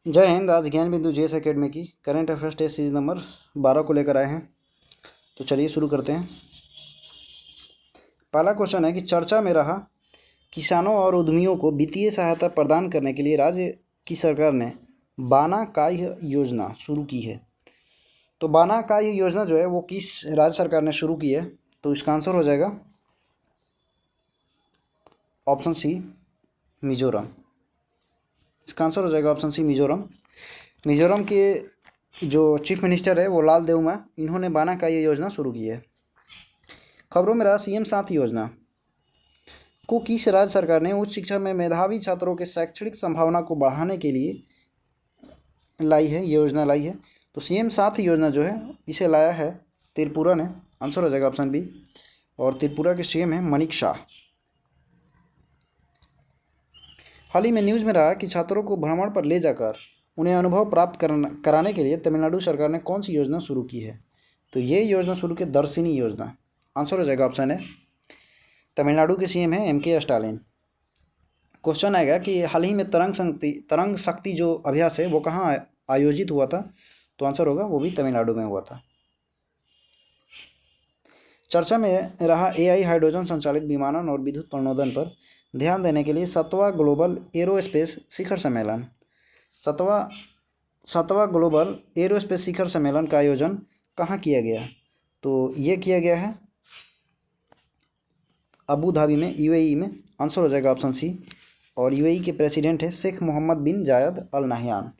जय हिंद। आज Gyan Bindu JS academy की current affairs test series number 12 को लेकर आए हैं। तो चलिए शुरू करते हैं। पहला क्वेश्चन है कि चर्चा में रहा किसानों और उद्यमियों को वित्तीय सहायता प्रदान करने के लिए राज्य की सरकार ने बाना काय योजना शुरू की है। तो बाना काय योजना जो है वो किस राज्य सरकार ने शुरू की है? तो इसका आंसर हो जाएगा ऑप्शन सी, मिजोरम। इसका आंसर हो जाएगा ऑप्शन सी, मिजोरम। मिजोरम के जो चीफ मिनिस्टर है वो लाल देवमा, इन्होंने बाना का ये योजना शुरू की है। खबरों में रहा सीएम साथी योजना को किस राज्य सरकार ने उच्च शिक्षा में मेधावी छात्रों के शैक्षणिक संभावना को बढ़ाने के लिए लाई है, ये योजना लाई है। तो सीएम साथी योजना जो है इसे लाया है त्रिपुरा ने। आंसर हो जाएगा ऑप्शन बी। और त्रिपुरा के सीएम है मणिक शाह। हाल ही में न्यूज़ में रहा कि छात्रों को भ्रमण पर ले जाकर उन्हें अनुभव प्राप्त कराने के लिए तमिलनाडु सरकार ने कौन सी योजना शुरू की है? तो ये योजना शुरू की दर्शिनी योजना। आंसर हो जाएगा ऑप्शन है। तमिलनाडु के सीएम है एम के स्टालिन। क्वेश्चन आएगा कि हाल ही में तरंग शक्ति जो अभ्यास है वो कहाँ आयोजित हुआ था? तो आंसर होगा वो भी तमिलनाडु में हुआ था। चर्चा में रहा एआई हाइड्रोजन संचालित विमानन और विद्युत प्रणोदन पर ध्यान देने के लिए 7वां ग्लोबल एरोस्पेस शिखर सम्मेलन 7वां ग्लोबल एरोस्पेस शिखर सम्मेलन का आयोजन कहाँ किया गया? तो ये किया गया है अबू धाबी में, यूएई में। आंसर हो जाएगा ऑप्शन सी। और यूएई के प्रेसिडेंट है शेख मोहम्मद बिन जायद अल नाह्यान।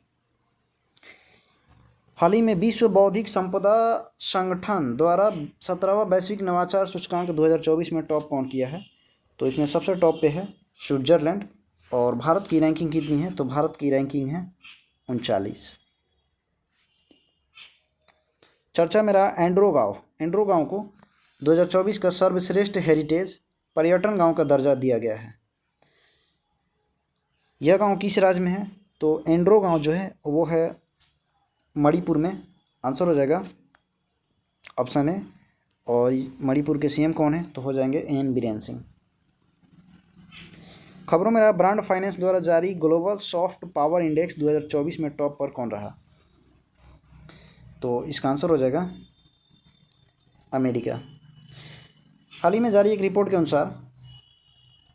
हाल ही में विश्व बौद्धिक संपदा संगठन द्वारा 17वां वैश्विक नवाचार सूचकांक 2024 में टॉप कौन किया है? तो इसमें सबसे टॉप पे है स्विट्जरलैंड। और भारत की रैंकिंग कितनी है? तो भारत की रैंकिंग है 39। चर्चा में रहा एंड्रो गांव को 2024 का सर्वश्रेष्ठ हेरिटेज पर्यटन गांव का दर्जा दिया गया है। यह गांव किस राज्य में है? तो एंड्रो गांव जो है वो है मणिपुर में। आंसर हो जाएगा ऑप्शन है। और मणिपुर के सीएम कौन है? तो हो जाएंगे एन बीरेन सिंह। खबरों में रहा ब्रांड फाइनेंस द्वारा जारी ग्लोबल सॉफ्ट पावर इंडेक्स 2024 में टॉप पर कौन रहा? तो इसका आंसर हो जाएगा अमेरिका। हाल ही में जारी एक रिपोर्ट के अनुसार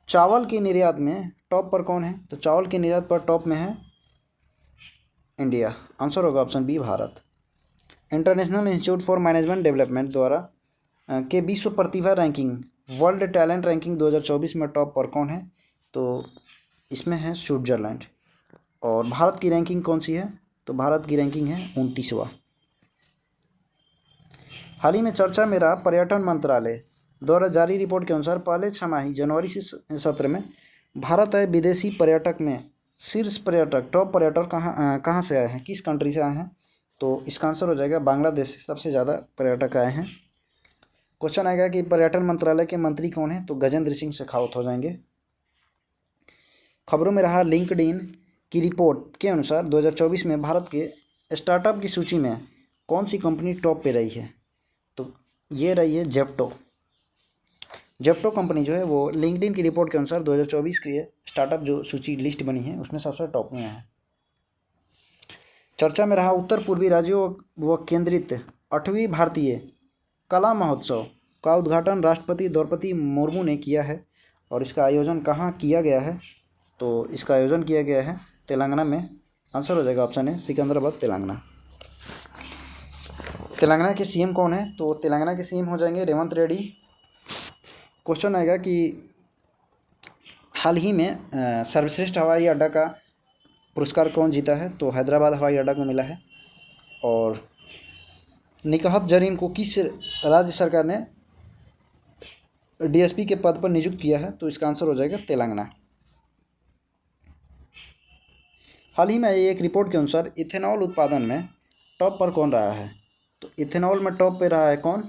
चावल के निर्यात में टॉप पर कौन है? तो चावल के निर्यात पर टॉप में है इंडिया। आंसर होगा option B, Bharat. International institute for management development द्वारा के विश्व प्रतिभा रैंकिंग वर्ल्ड टैलेंट रैंकिंग 2024 में टॉप पर कौन है? तो इसमें है स्विट्जरलैंड। और भारत की रैंकिंग कौन सी है? तो भारत की रैंकिंग है 29वां। हाल ही में चर्चा में रहा पर्यटन मंत्रालय द्वारा जारी रिपोर्ट के अनुसार पहले छमाही जनवरी से सत्र में भारत आए विदेशी पर्यटक में शीर्ष पर्यटक टॉप पर्यटक कहाँ से आए हैं, किस कंट्री से आए हैं? तो इसका आंसर हो जाएगा बांग्लादेश से सबसे ज़्यादा पर्यटक आए हैं। क्वेश्चन आएगा कि पर्यटन मंत्रालय के मंत्री कौन है? तो गजेंद्र सिंह शेखावत हो जाएंगे। खबरों में रहा लिंक्डइन की रिपोर्ट के अनुसार 2024 में भारत के स्टार्टअप की सूची में कौन सी कंपनी टॉप पे रही है? तो ये रही है जेप्टो कंपनी जो है वो लिंक्डइन की रिपोर्ट के अनुसार 2024 के स्टार्टअप जो सूची लिस्ट बनी है उसमें सबसे टॉप में है। चर्चा में रहा उत्तर पूर्वी राज्यों व केंद्रित 8वीं भारतीय कला महोत्सव का उद्घाटन राष्ट्रपति द्रौपदी मुर्मू ने किया है। और इसका आयोजन कहाँ किया गया है? तो इसका आयोजन किया गया है तेलंगाना में। आंसर हो जाएगा ऑप्शन है सिकंदराबाद, तेलंगाना। तेलंगाना के सीएम कौन है? तो तेलंगाना के सीएम हो जाएंगे रेवंत रेड्डी। क्वेश्चन आएगा कि हाल ही में सर्वश्रेष्ठ हवाई अड्डा का पुरस्कार कौन जीता है? तो हैदराबाद हवाई अड्डा को मिला है। और निकहत जरीन को किस राज्य सरकार ने डीएसपी के पद पर नियुक्त किया है? तो इसका आंसर हो जाएगा तेलंगाना। हाल ही में एक रिपोर्ट के अनुसार इथेनॉल उत्पादन में टॉप पर कौन रहा है? तो इथेनॉल में टॉप पे रहा है कौन?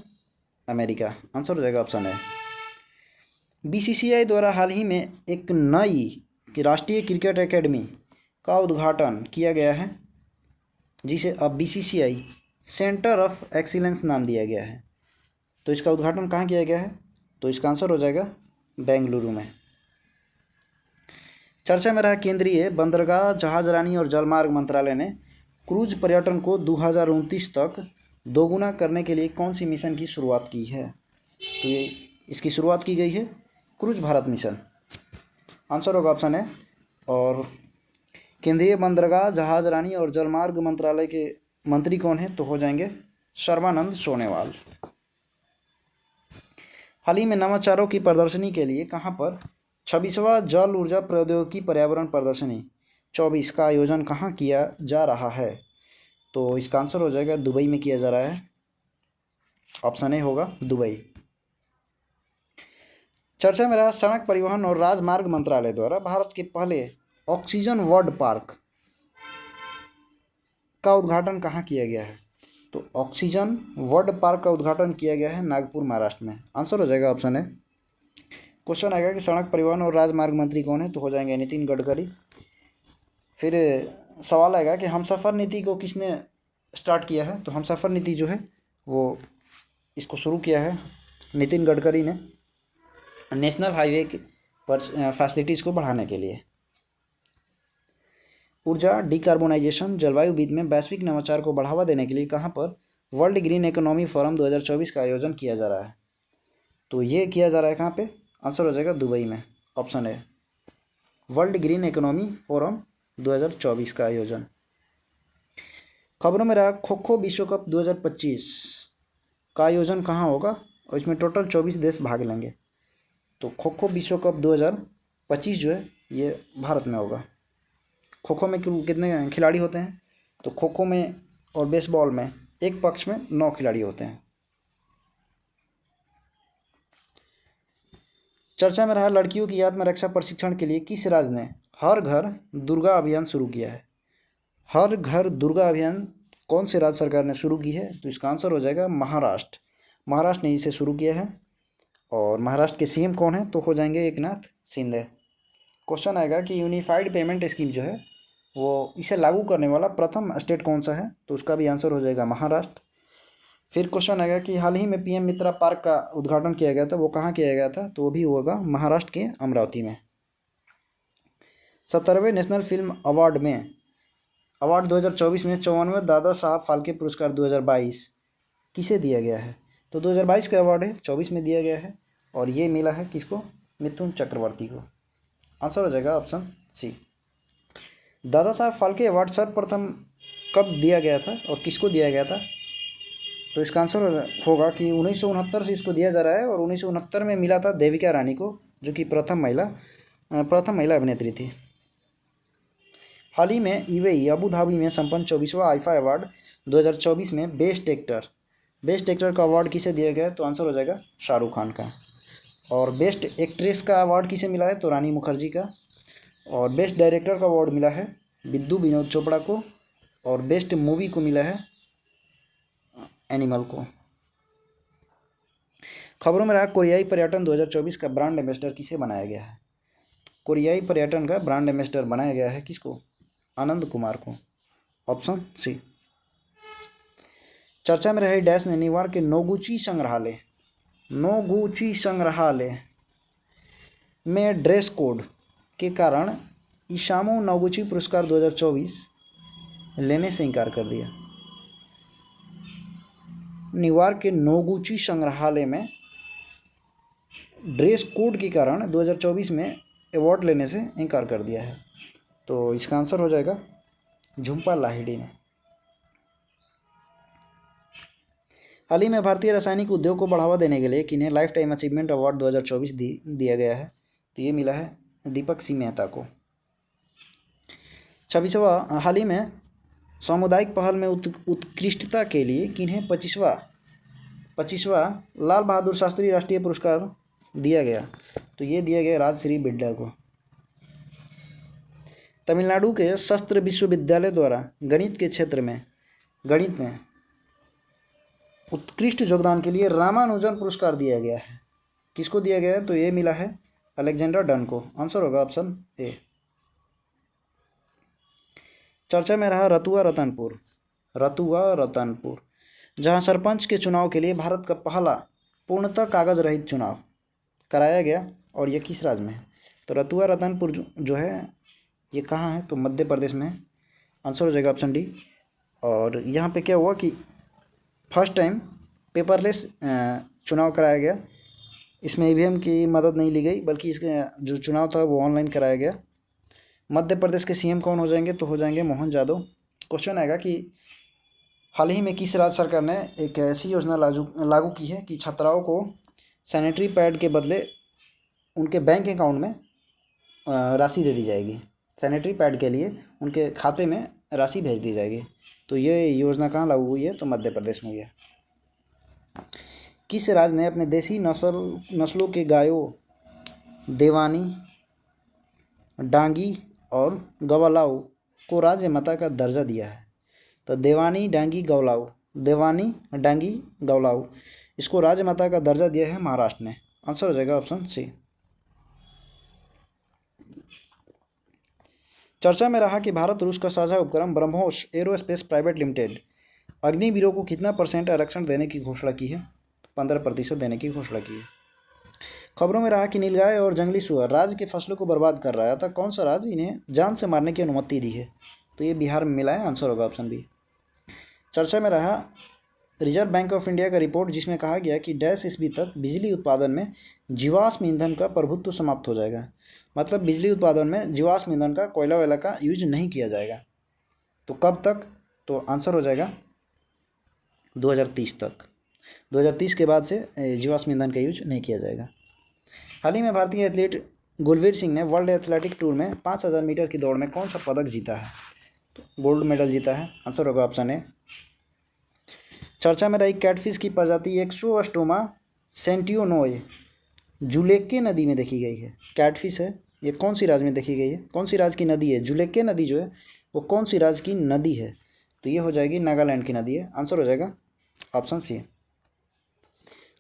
अमेरिका। आंसर हो जाएगा ऑप्शन है। बीसीसीआई द्वारा हाल ही में एक नई राष्ट्रीय क्रिकेट एकेडमी का उद्घाटन किया गया है जिसे अब बीसीसीआई सेंटर ऑफ एक्सीलेंस नाम दिया गया है। तो इसका उद्घाटन कहाँ किया गया है? तो इसका आंसर हो जाएगा बेंगलुरु में। चर्चा में रहा केंद्रीय बंदरगाह, जहाजरानी और जलमार्ग मंत्रालय ने क्रूज पर्यटन को 2029 तक दोगुना करने के लिए कौन सी मिशन की शुरुआत की है? तो ये इसकी शुरुआत की गई है क्रूज भारत मिशन। आंसर होगा ऑप्शन है। और केंद्रीय बंदरगाह, जहाजरानी और जलमार्ग मंत्रालय के मंत्री कौन है? तो हो जाएंगे सर्बानंद सोनोवाल। हाल ही में नवाचारों की प्रदर्शनी के लिए कहाँ पर 26वां जल ऊर्जा प्रौद्योगिकी पर्यावरण प्रदर्शनी 24 का आयोजन कहाँ किया जा रहा है? तो इसका आंसर हो जाएगा दुबई में किया जा रहा है। ऑप्शन ए होगा दुबई। चर्चा में रहा सड़क परिवहन और राजमार्ग मंत्रालय द्वारा भारत के पहले ऑक्सीजन वर्ल्ड पार्क का उद्घाटन कहाँ किया गया है? तो ऑक्सीजन वर्ल्ड पार्क का उद्घाटन किया गया है नागपुर, महाराष्ट्र में। आंसर हो जाएगा ऑप्शन है। क्वेश्चन आएगा कि सड़क परिवहन और राजमार्ग मंत्री कौन है? तो हो जाएंगे नितिन गडकरी। फिर सवाल आएगा कि हमसफ़र नीति को किसने स्टार्ट किया है? तो हमसफ़र नीति जो है वो इसको शुरू किया है नितिन गडकरी ने, नेशनल हाईवे पर फैसिलिटीज़ को बढ़ाने के लिए। ऊर्जा, डिकार्बोनाइजेशन, जलवायु विद में वैश्विक नवाचार को बढ़ावा देने के लिए कहाँ पर वर्ल्ड ग्रीन इकोनॉमी फोरम 2024 का आयोजन किया जा रहा है? तो ये किया जा रहा है कहाँ पे? आंसर हो जाएगा दुबई में। ऑप्शन है वर्ल्ड ग्रीन इकोनॉमी फोरम 2024 का आयोजन। खबरों में रहा खो खो विश्व कप 2025 का आयोजन कहाँ होगा? और इसमें टोटल 24 देश भाग लेंगे। तो खो खो विश्व कप 2025 जो है ये भारत में होगा। खो खो में कितने खिलाड़ी होते हैं? तो खो खो में और बेसबॉल में एक पक्ष में 9 खिलाड़ी होते हैं। चर्चा में रहा लड़कियों की आत्मरक्षा प्रशिक्षण के लिए किस राज्य ने हर घर दुर्गा अभियान शुरू किया है? हर घर दुर्गा अभियान कौन से राज्य सरकार ने शुरू की है? तो इसका आंसर हो जाएगा महाराष्ट्र। महाराष्ट्र ने इसे शुरू किया है। और महाराष्ट्र के सीएम कौन है? तो हो जाएंगे एकनाथ शिंदे। क्वेश्चन आएगा कि यूनिफाइड पेमेंट स्कीम जो है वो इसे लागू करने वाला प्रथम स्टेट कौन सा है? तो उसका भी आंसर हो जाएगा महाराष्ट्र। फिर क्वेश्चन आएगा कि हाल ही में पीएम मित्रा पार्क का उद्घाटन किया गया था, वो कहाँ किया गया था? तो वो भी होगा महाराष्ट्र के अमरावती में। 70वें नेशनल फिल्म अवार्ड 2024 में 54वें दादा साहब फाल्के पुरस्कार 2022 किसे दिया गया है? तो 2022 का अवार्ड है, 24 में दिया गया है। और ये मिला है किसको? मिथुन चक्रवर्ती को। आंसर हो जाएगा option C. Dada Saheb Phalke award सर्वप्रथम कब दिया गया था और किसको दिया गया था? तो इसका आंसर होगा कि 1969 से इसको दिया जा रहा है। और 1969 में मिला था देविका रानी को, जो कि प्रथम महिला अभिनेत्री थी। हाल ही में यूएई अबू धाबी में संपन्न 24वां आईफा अवार्ड 2024 में बेस्ट एक्टर का अवार्ड किसे दिया गया? तो आंसर हो जाएगा शाहरुख खान का। और बेस्ट एक्ट्रेस का अवार्ड किसे मिला है? तो रानी मुखर्जी का। और बेस्ट डायरेक्टर का अवार्ड मिला है विद्यु विनोद चोपड़ा को। और बेस्ट मूवी को मिला है एनिमल को। खबरों में रहा कोरियाई पर्यटन 2024 का ब्रांड एम्बेसडर किसे बनाया गया है? कोरियाई पर्यटन का ब्रांड एम्बेसडर बनाया गया है किसको? आनंद कुमार को। Option C. चर्चा में रहे डैश ने न्यूयॉर्क के नोगुची संग्रहालय में ड्रेस कोड के कारण इसामु नोगुची पुरस्कार 2024 लेने से इनकार कर दिया। न्यूयॉर्क के नोगुची संग्रहालय में ड्रेस कोड के कारण 2024 में अवार्ड लेने से इनकार कर दिया है। तो इसका आंसर हो जाएगा झुम्पा लाहिड़ी ने। हाल ही में भारतीय रासायनिक उद्योग को बढ़ावा देने के लिए किन्हें लाइफ टाइम अचीवमेंट अवार्ड 2024 दिया गया है? तो ये मिला है दीपक सिंह मेहता को। 26वां हाल ही में सामुदायिक पहल में उत्कृष्टता के लिए किन्हें 25वां लाल बहादुर शास्त्री राष्ट्रीय पुरस्कार दिया गया? तो ये दिया गया राजश्री बिड्डा को। तमिलनाडु के शस्त्र विश्वविद्यालय द्वारा गणित में उत्कृष्ट योगदान के लिए रामानुजन पुरस्कार दिया गया है। किसको दिया गया है? तो ये मिला है अलेक्जेंडर डन को। आंसर होगा ऑप्शन ए। चर्चा में रहा रतुआ रतनपुर, जहां सरपंच के चुनाव के लिए भारत का पहला पूर्णतः कागज रहित चुनाव कराया गया। और यह किस राज्य में है? तो रतुआ रतनपुर जो है ये कहाँ है? तो मध्य प्रदेश में है। आंसर हो जाएगा ऑप्शन डी। और यहाँ पे क्या हुआ कि फर्स्ट टाइम पेपरलेस चुनाव कराया गया। इसमें ईवीएम की मदद नहीं ली गई, बल्कि इसके जो चुनाव था वो ऑनलाइन कराया गया। मध्य प्रदेश के सीएम कौन हो जाएंगे? तो हो जाएंगे मोहन यादव। क्वेश्चन आएगा कि हाल ही में किस राज्य सरकार ने एक ऐसी योजना लागू की है कि छात्राओं को सैनिटरी पैड के बदले उनके बैंक अकाउंट में राशि दे दी जाएगी। सैनिटरी पैड के लिए उनके खाते में राशि भेज दी जाएगी। तो ये योजना कहाँ लागू हुई है? तो मध्य प्रदेश में हुई है। किस राज्य ने अपने देसी नस्लों के गायों देवानी, डांगी और गवलाऊ को राज्य माता का दर्जा दिया है? तो देवानी, डांगी, गवलाऊ, देवानी, डांगी, गवलाऊ, इसको राज्य माता का दर्जा दिया है महाराष्ट्र ने। आंसर हो जाएगा ऑप्शन सी। चर्चा में रहा कि भारत रूस का साझा उपक्रम ब्रह्मोस एरोस्पेस प्राइवेट लिमिटेड अग्निवीरों को कितना % आरक्षण देने की घोषणा की है? 15% देने की घोषणा की है। खबरों में रहा कि नीलगाय और जंगली सुअर राज्य की फसलों को बर्बाद कर रहा है, था कौन सा राज्य इन्हें जान से मारने की अनुमति दी है? तो ये बिहार में मिला है। आंसर होगा ऑप्शन बी। चर्चा में रहा रिजर्व बैंक ऑफ इंडिया का रिपोर्ट, जिसमें कहा गया कि डैश ईस्वी तक बिजली उत्पादन में जीवाश्म ईंधन का प्रभुत्व समाप्त हो जाएगा। मतलब बिजली उत्पादन में जीवाश्म ईंधन का, कोयला वैला का यूज नहीं किया जाएगा। तो कब तक? तो आंसर हो जाएगा 2030 तक। 2030 के बाद से जीवाश्म ईंधन का यूज नहीं किया जाएगा। हाल ही में भारतीय एथलीट गुलवीर सिंह ने वर्ल्ड एथलेटिक टूर में 5000 मीटर की दौड़ में कौन सा पदक जीता है? तो गोल्ड मेडल जीता है। आंसर होगा ऑप्शन ए। चर्चा में रही कैटफिश की प्रजाति एक्सोस्टोमा सेंटियोनोए जुलेके नदी में देखी गई है। कैटफिश है, ये कौन सी राज्य में देखी गई है? कौन सी राज्य की नदी है? जुलेके नदी जो है वो कौन सी राज्य की नदी है? तो ये हो जाएगी नागालैंड की नदी है। आंसर हो जाएगा ऑप्शन सी।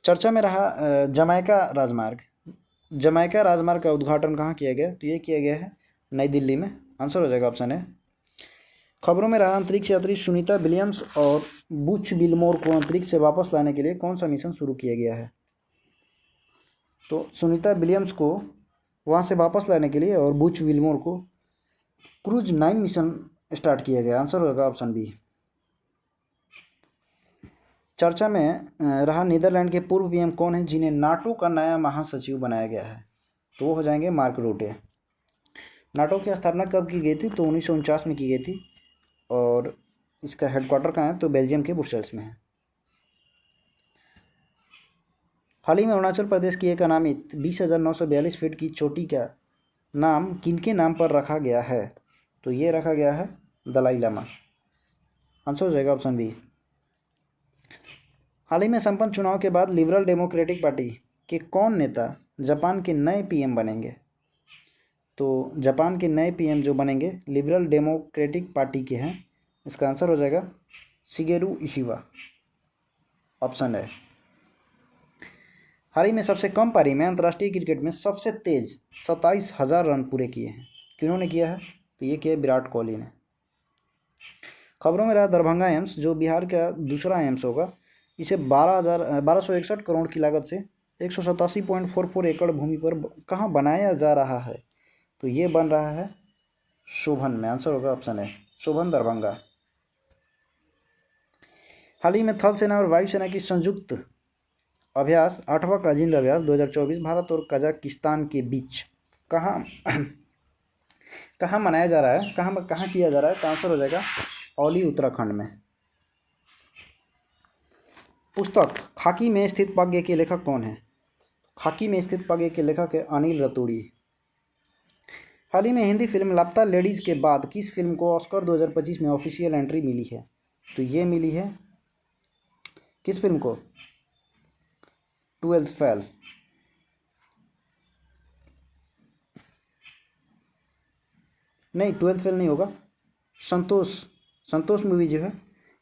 चर्चा में रहा जमैका राजमार्ग। जमैका राजमार्ग का उद्घाटन कहाँ किया गया? तो ये किया गया है नई दिल्ली में। आंसर हो जाएगा ऑप्शन ए। खबरों में रहा अंतरिक्ष यात्री सुनीता विलियम्स और बुच विल्मोर को अंतरिक्ष से वापस लाने के लिए कौन सा मिशन शुरू किया गया है? तो सुनीता विलियम्स को वहाँ से वापस लाने के लिए और बुच विल्मोर को क्रूज 9 मिशन स्टार्ट किया गया। आंसर होगा ऑप्शन बी। चर्चा में रहा नीदरलैंड के पूर्व पीएम कौन है जिन्हें नाटो का नया महासचिव बनाया गया है? तो वो हो जाएंगे मार्क रूटे। नाटो की स्थापना कब की गई थी? तो 1949 में की गई थी। और इसका हेडक्वार्टर कहाँ है? तो बेल्जियम के ब्रुसेल्स में है। हाल ही में अरुणाचल प्रदेश की एक अनामित 20,942 फीट की चोटी का नाम किनके नाम पर रखा गया है? तो ये रखा गया है दलाई लामा। आंसर हो जाएगा ऑप्शन बी। हाल ही में संपन्न चुनाव के बाद लिबरल डेमोक्रेटिक पार्टी के कौन नेता जापान के नए पीएम बनेंगे? तो जापान के नए पीएम जो बनेंगे लिबरल डेमोक्रेटिक पार्टी के हैं। इसका आंसर हो जाएगा शिगेरू इशिबा। ऑप्शन है। हाल ही में सबसे कम पारी में अंतर्राष्ट्रीय क्रिकेट में सबसे तेज 27,000 रन पूरे किए हैं। किन्होंने किया है? तो ये किया विराट कोहली ने। खबरों में रहा दरभंगा एम्स, जो बिहार का दूसरा एम्स होगा, इसे 1261 करोड़ की लागत से 187.44 एकड़ भूमि पर कहाँ बनाया जा रहा है? तो ये बन रहा है शोभन में। आंसर होगा ऑप्शन है शोभन दरभंगा। हाल ही में थल सेना और वायुसेना की संयुक्त अभ्यास 8वां काजिंद अभ्यास 2024 भारत और कजाकिस्तान के बीच कहाँ कहाँ मनाया जा रहा है? कहाँ किया जा रहा है? तो आंसर हो जाएगा औली उत्तराखंड में। पुस्तक खाकी में स्थित पद्य के लेखक कौन है? खाकी में स्थित पद्य के लेखक है अनिल रतूड़ी। हाल ही में हिंदी फिल्म लापता लेडीज़ के बाद किस फिल्म को ऑस्कर 2025 में ऑफिशियल एंट्री मिली है? तो ये मिली है किस फिल्म को? 12th fail. नहीं, 12th फेल नहीं होगा। संतोष मूवी जो है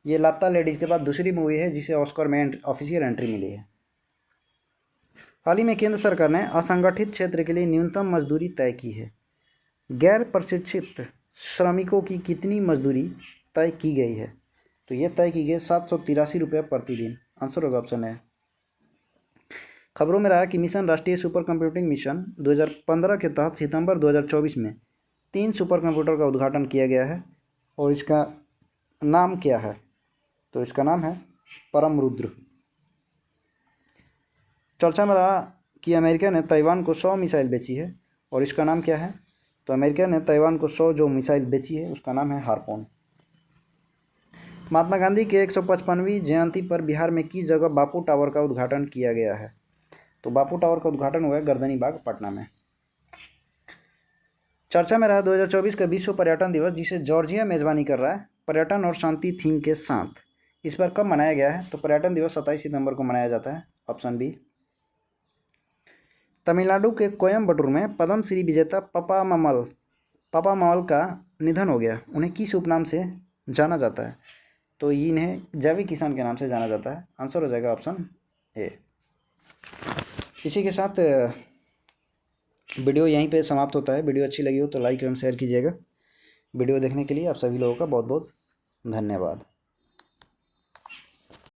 ये लापता लेडीज़ के बाद दूसरी मूवी है जिसे ऑस्कर में ऑफिशियल एंट्री मिली है। हाल ही में केंद्र सरकार ने असंगठित क्षेत्र के लिए न्यूनतम मजदूरी तय की है। गैर प्रशिक्षित श्रमिकों की कितनी मजदूरी तय की गई है? तो ये तय की गई 783 रुपये प्रतिदिन। आंसर होगा ऑप्शन है। खबरों में रहा कि मिशन राष्ट्रीय सुपर कंप्यूटिंग मिशन 2015 के तहत सितंबर 2024 में 3 सुपर कंप्यूटर का उद्घाटन किया गया है और इसका नाम क्या है? तो इसका नाम है परम रुद्र। चर्चा में रहा कि अमेरिका ने ताइवान को 100 मिसाइल बेची है और इसका नाम क्या है? तो अमेरिका ने ताइवान को 100 जो मिसाइल बेची है उसका नाम है हार्पून। महात्मा गांधी के 155वीं जयंती पर बिहार में किस जगह बापू टावर का उद्घाटन किया गया है? तो बापू टावर का उद्घाटन हुआ है गर्दनी बाग पटना में। चर्चा में रहा 2024 का विश्व पर्यटन दिवस, जिसे जॉर्जिया मेजबानी कर रहा है, पर्यटन और शांति थीम के साथ। इस बार कब मनाया गया है? तो पर्यटन दिवस 27 सितंबर को मनाया जाता है, ऑप्शन बी। तमिलनाडु के कोयम्बटूर में पद्म श्री विजेता पपा ममल का निधन हो गया। उन्हें किस उपनाम से जाना जाता है? तो इन्हें जैविक किसान के नाम से जाना जाता है। आंसर हो जाएगा ऑप्शन ए। इसी के साथ वीडियो यहीं पे समाप्त होता है। वीडियो अच्छी लगी हो तो लाइक एवं शेयर कीजिएगा। वीडियो देखने के लिए आप सभी लोगों का बहुत बहुत धन्यवाद।